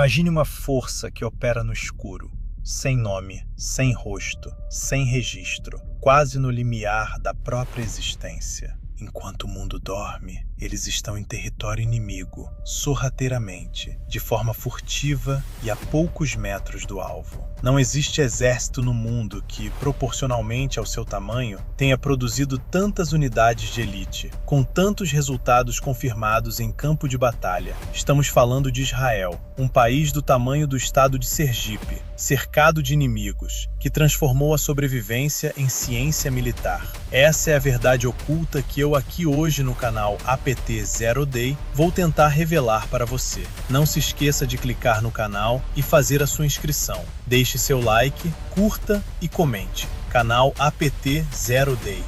Imagine uma força que opera no escuro, sem nome, sem rosto, sem registro, quase no limiar da própria existência. Enquanto o mundo dorme, eles estão em território inimigo, sorrateiramente, de forma furtiva e a poucos metros do alvo. Não existe exército no mundo que, proporcionalmente ao seu tamanho, tenha produzido tantas unidades de elite, com tantos resultados confirmados em campo de batalha. Estamos falando de Israel, um país do tamanho do estado de Sergipe, cercado de inimigos, que transformou a sobrevivência em ciência militar. Essa é a verdade oculta que eu aqui hoje no canal APT Zero Day vou tentar revelar para você. Não se esqueça de clicar no canal e fazer a sua inscrição. Deixe seu like, curta e comente. Canal APT Zero Day.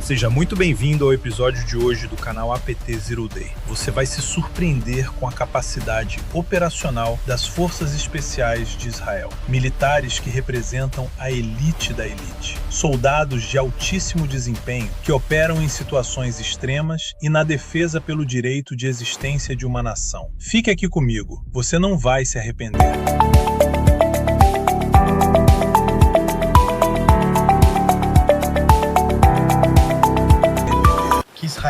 Seja muito bem-vindo ao episódio de hoje do canal APT Zero Day. Você vai se surpreender com a capacidade operacional das Forças Especiais de Israel. Militares que representam a elite da elite. Soldados de altíssimo desempenho que operam em situações extremas e na defesa pelo direito de existência de uma nação. Fique aqui comigo, você não vai se arrepender.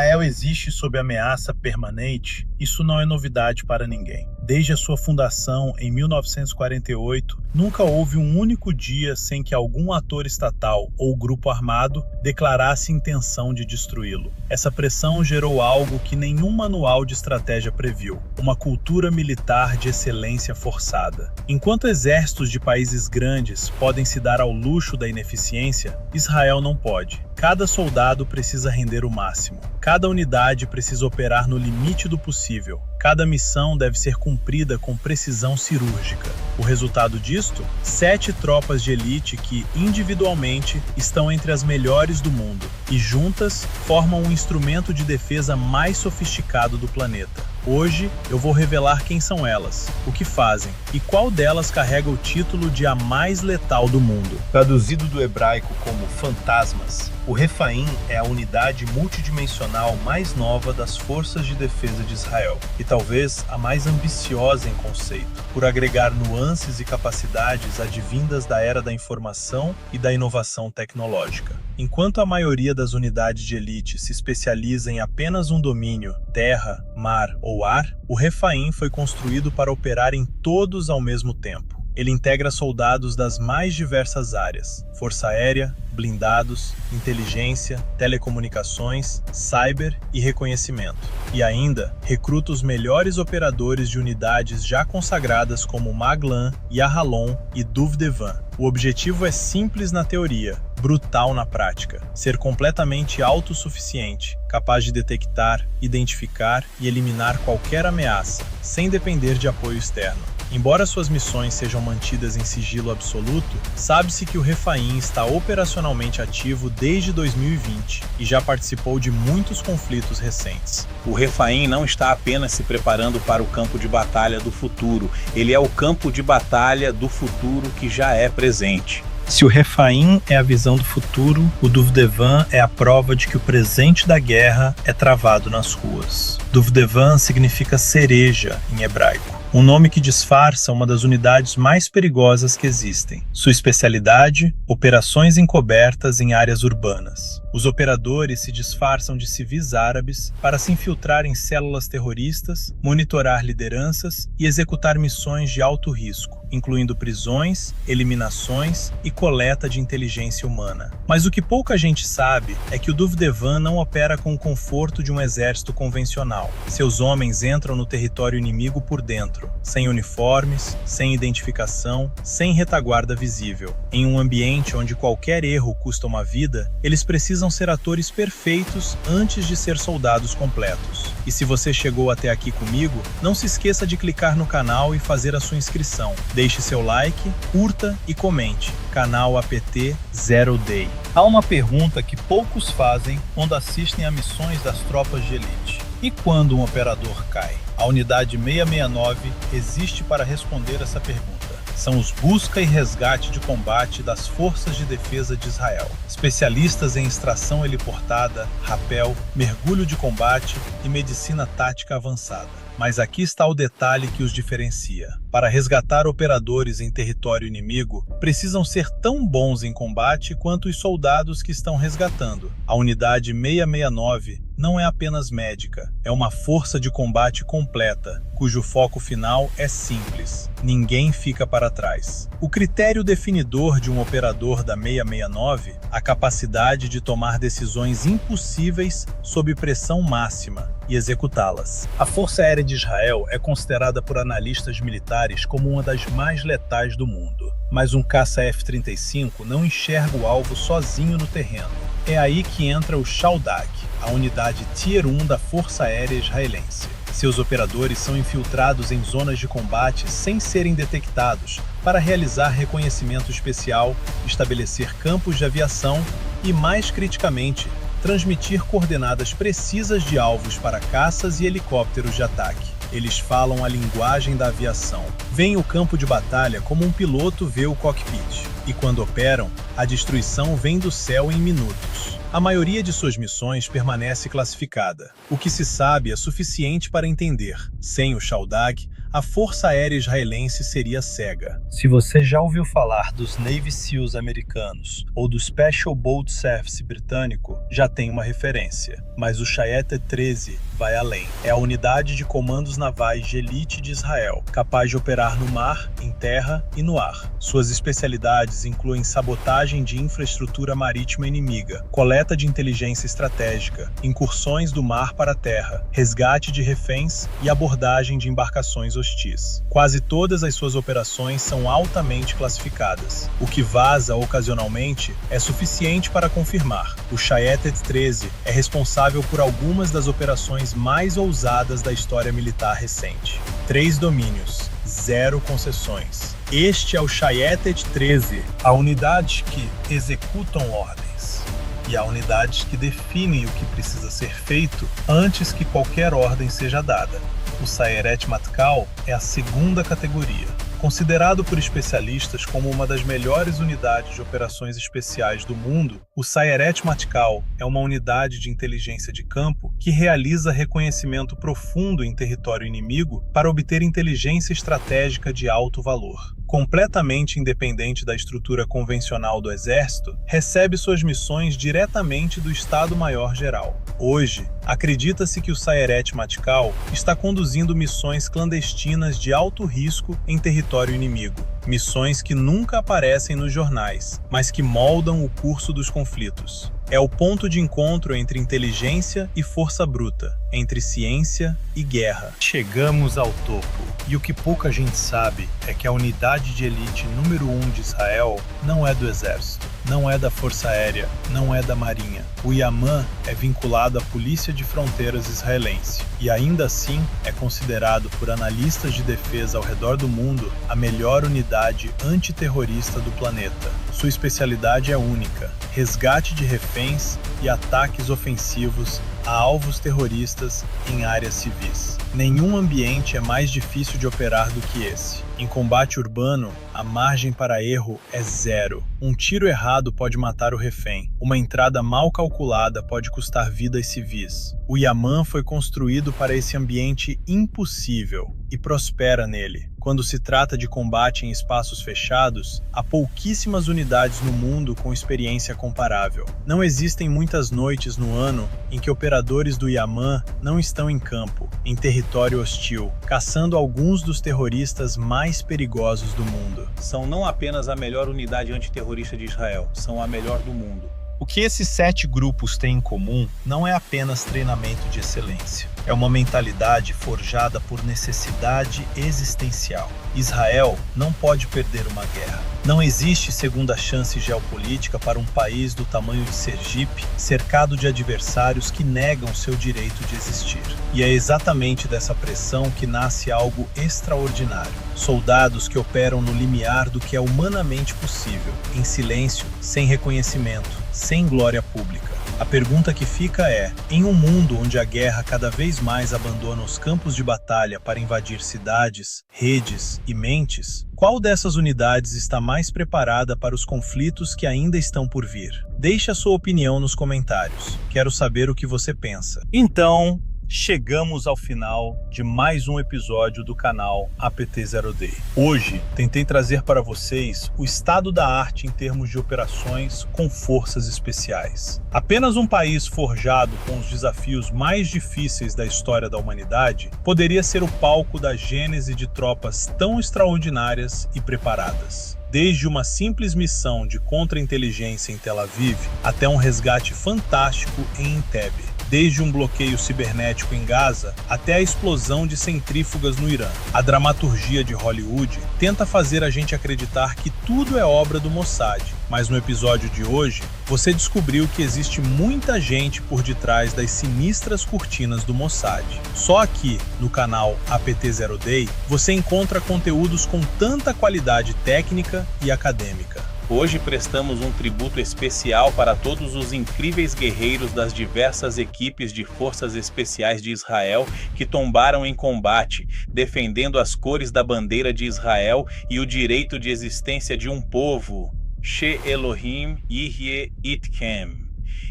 Israel existe sob ameaça permanente, isso não é novidade para ninguém. Desde a sua fundação, em 1948, nunca houve um único dia sem que algum ator estatal ou grupo armado declarasse intenção de destruí-lo. Essa pressão gerou algo que nenhum manual de estratégia previu: uma cultura militar de excelência forçada. Enquanto exércitos de países grandes podem se dar ao luxo da ineficiência, Israel não pode. Cada soldado precisa render o máximo. Cada unidade precisa operar no limite do possível. Cada missão deve ser cumprida com precisão cirúrgica. O resultado disto? 7 tropas de elite que, individualmente, estão entre as melhores do mundo e, juntas, formam o instrumento de defesa mais sofisticado do planeta. Hoje, eu vou revelar quem são elas, o que fazem e qual delas carrega o título de a mais letal do mundo. Traduzido do hebraico como fantasmas, o Refaim é a unidade multidimensional operacional mais nova das Forças de Defesa de Israel, e talvez a mais ambiciosa em conceito, por agregar nuances e capacidades advindas da era da informação e da inovação tecnológica. Enquanto a maioria das unidades de elite se especializa em apenas um domínio, terra, mar ou ar, o Refaim foi construído para operar em todos ao mesmo tempo. Ele integra soldados das mais diversas áreas: força aérea, blindados, inteligência, telecomunicações, cyber e reconhecimento. E ainda recruta os melhores operadores de unidades já consagradas como Maglan, Yahalom e Duvdevan. O objetivo é simples na teoria, brutal na prática: ser completamente autossuficiente, capaz de detectar, identificar e eliminar qualquer ameaça, sem depender de apoio externo. Embora suas missões sejam mantidas em sigilo absoluto, sabe-se que o Refaim está operacionalmente ativo desde 2020 e já participou de muitos conflitos recentes. O Refaim não está apenas se preparando para o campo de batalha do futuro, ele é o campo de batalha do futuro que já é presente. Se o Refaim é a visão do futuro, o Duvdevan é a prova de que o presente da guerra é travado nas ruas. Duvdevan significa cereja em hebraico, um nome que disfarça uma das unidades mais perigosas que existem. Sua especialidade: operações encobertas em áreas urbanas. Os operadores se disfarçam de civis árabes para se infiltrar em células terroristas, monitorar lideranças e executar missões de alto risco, incluindo prisões, eliminações e coleta de inteligência humana. Mas o que pouca gente sabe é que o Duvdevan não opera com o conforto de um exército convencional. Seus homens entram no território inimigo por dentro, sem uniformes, sem identificação, sem retaguarda visível. Em um ambiente onde qualquer erro custa uma vida, eles precisam ser atores perfeitos antes de ser soldados completos. E se você chegou até aqui comigo, não se esqueça de clicar no canal e fazer a sua inscrição. Deixe seu like, curta e comente. Canal APT Zero Day. Há uma pergunta que poucos fazem quando assistem a missões das tropas de elite: e quando um operador cai? A unidade 669 existe para responder essa pergunta. São os busca e resgate de combate das Forças de Defesa de Israel, especialistas em extração heliportada, rapel, mergulho de combate e medicina tática avançada. Mas aqui está o detalhe que os diferencia. Para resgatar operadores em território inimigo, precisam ser tão bons em combate quanto os soldados que estão resgatando. A unidade 669 não é apenas médica, é uma força de combate completa, cujo foco final é simples: ninguém fica para trás. O critério definidor de um operador da 669, a capacidade de tomar decisões impossíveis sob pressão máxima e executá-las. A Força Aérea de Israel é considerada por analistas militares como uma das mais letais do mundo. Mas um caça F-35 não enxerga o alvo sozinho no terreno. É aí que entra o Shaldag, a unidade Tier 1 da Força Aérea Israelense. Seus operadores são infiltrados em zonas de combate sem serem detectados para realizar reconhecimento especial, estabelecer campos de aviação e, mais criticamente, transmitir coordenadas precisas de alvos para caças e helicópteros de ataque. Eles falam a linguagem da aviação. Veem o campo de batalha como um piloto vê o cockpit. E quando operam, a destruição vem do céu em minutos. A maioria de suas missões permanece classificada. O que se sabe é suficiente para entender: sem o Shaldag, a Força Aérea Israelense seria cega. Se você já ouviu falar dos Navy SEALs americanos ou do Special Boat Service britânico, já tem uma referência. Mas o Shayetet 13 vai além. É a unidade de comandos navais de elite de Israel, capaz de operar no mar, em terra e no ar. Suas especialidades incluem sabotagem de infraestrutura marítima inimiga, coleta de inteligência estratégica, incursões do mar para a terra, resgate de reféns e abordagem de embarcações hostis. Quase todas as suas operações são altamente classificadas. O que vaza ocasionalmente é suficiente para confirmar: o Shayetet 13 é responsável por algumas das operações mais ousadas da história militar recente. 3 domínios, 0 concessões. Este é o Shayetet 13, a unidade que executam ordens e a unidade que definem o que precisa ser feito antes que qualquer ordem seja dada. O Sayeret Matkal é a segunda categoria. Considerado por especialistas como uma das melhores unidades de operações especiais do mundo, o Sayeret Matkal é uma unidade de inteligência de campo que realiza reconhecimento profundo em território inimigo para obter inteligência estratégica de alto valor. Completamente independente da estrutura convencional do Exército, recebe suas missões diretamente do Estado-Maior-Geral. Hoje, acredita-se que o Sayeret Matkal está conduzindo missões clandestinas de alto risco em território inimigo. Missões que nunca aparecem nos jornais, mas que moldam o curso dos conflitos. É o ponto de encontro entre inteligência e força bruta, entre ciência e guerra. Chegamos ao topo, e o que pouca gente sabe é que a unidade de elite número 1 de Israel não é do exército, não é da Força Aérea, não é da Marinha. O Yamam é vinculado à Polícia de Fronteiras israelense, e ainda assim é considerado por analistas de defesa ao redor do mundo a melhor unidade antiterrorista do planeta. Sua especialidade é única: resgate de reféns e ataques ofensivos a alvos terroristas em áreas civis. Nenhum ambiente é mais difícil de operar do que esse. Em combate urbano, a margem para erro é zero. Um tiro errado pode matar o refém. Uma entrada mal calculada pode custar vidas civis. O Yamam foi construído para esse ambiente impossível e prospera nele. Quando se trata de combate em espaços fechados, há pouquíssimas unidades no mundo com experiência comparável. Não existem muitas noites no ano em que operadores do Yamam não estão em campo, em território hostil, caçando alguns dos terroristas mais perigosos do mundo. São não apenas a melhor unidade antiterrorista de Israel, são a melhor do mundo. O que esses 7 grupos têm em comum não é apenas treinamento de excelência. É uma mentalidade forjada por necessidade existencial. Israel não pode perder uma guerra. Não existe segunda chance geopolítica para um país do tamanho de Sergipe, cercado de adversários que negam seu direito de existir. E é exatamente dessa pressão que nasce algo extraordinário. Soldados que operam no limiar do que é humanamente possível, em silêncio, sem reconhecimento, sem glória pública. A pergunta que fica é: em um mundo onde a guerra cada vez mais abandona os campos de batalha para invadir cidades, redes e mentes, qual dessas unidades está mais preparada para os conflitos que ainda estão por vir? Deixe a sua opinião nos comentários. Quero saber o que você pensa. Então, chegamos ao final de mais um episódio do canal APT Zero Day. Hoje, tentei trazer para vocês o estado da arte em termos de operações com forças especiais. Apenas um país forjado com os desafios mais difíceis da história da humanidade poderia ser o palco da gênese de tropas tão extraordinárias e preparadas. Desde uma simples missão de contra-inteligência em Tel Aviv até um resgate fantástico em Entebbe. Desde um bloqueio cibernético em Gaza até a explosão de centrífugas no Irã. A dramaturgia de Hollywood tenta fazer a gente acreditar que tudo é obra do Mossad, mas no episódio de hoje você descobriu que existe muita gente por detrás das sinistras cortinas do Mossad. Só aqui, no canal APT Zero Day, você encontra conteúdos com tanta qualidade técnica e acadêmica. Hoje prestamos um tributo especial para todos os incríveis guerreiros das diversas equipes de forças especiais de Israel que tombaram em combate, defendendo as cores da bandeira de Israel e o direito de existência de um povo. She Elohim Yihye Itkem.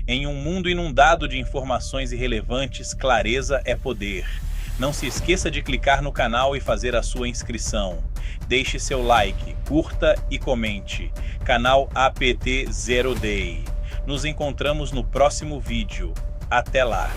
Em um mundo inundado de informações irrelevantes, clareza é poder. Não se esqueça de clicar no canal e fazer a sua inscrição. Deixe seu like, curta e comente. Canal APT Zero Day. Nos encontramos no próximo vídeo. Até lá!